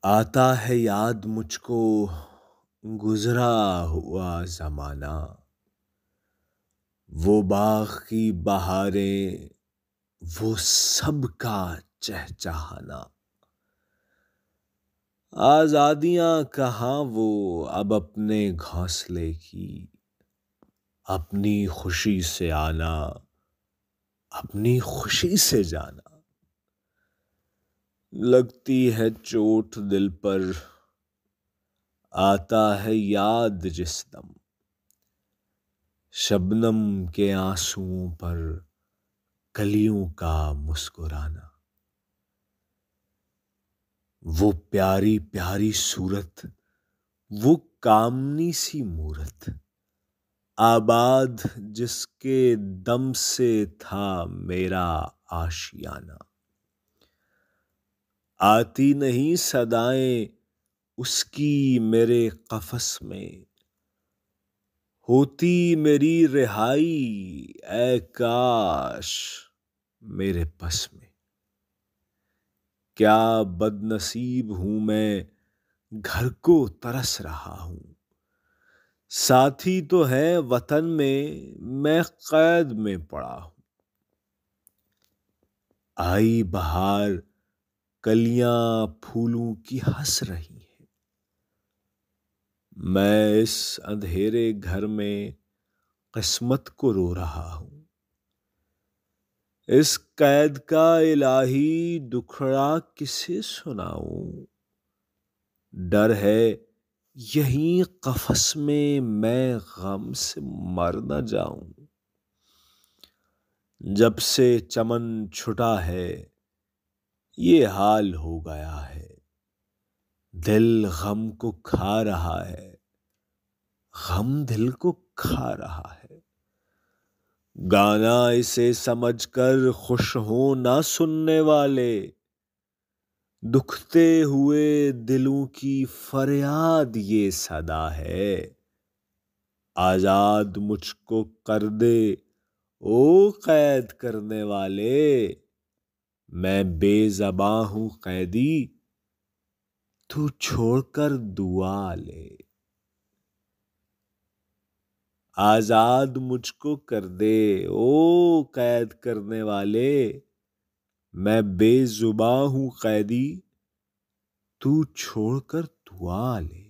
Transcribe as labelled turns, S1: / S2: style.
S1: आता है याद मुझको गुजरा हुआ जमाना। वो बाग की बहारें, वो सब का चहचहाना। आजादियां कहाँ वो अब अपने घोंसले की। अपनी खुशी से आना, अपनी खुशी से जाना। लगती है चोट दिल पर, आता है याद जिस दम। शबनम के आंसुओं पर कलियों का मुस्कुराना। वो प्यारी प्यारी सूरत, वो कामनी सी मूरत, आबाद जिसके दम से था मेरा आशियाना। आती नहीं सदाएं उसकी मेरे कफस में, होती मेरी रिहाई ऐ काश मेरे बस में। क्या बदनसीब हूं मैं, घर को तरस रहा हूं। साथी तो है वतन में, मैं कैद में पड़ा हूं। आई बहार, कलियां फूलों की हंस रही हैं। मैं इस अंधेरे घर में किस्मत को रो रहा हूं। इस कैद का इलाही दुखड़ा किसे सुनाऊं। डर है यहीं कफस में मैं गम से मर न जाऊं। जब से चमन छुटा है ये हाल हो गया है। दिल गम को खा रहा है, गम दिल को खा रहा है। गाना इसे समझकर खुश हो ना सुनने वाले। दुखते हुए दिलों की फरियाद ये सदा है। आजाद मुझको कर दे ओ कैद करने वाले। मैं बेज़बां हूं कैदी, तू छोड़कर दुआ ले। आजाद मुझको कर दे ओ कैद करने वाले। मैं बेजुबां हूं कैदी, तू छोड़कर दुआ ले।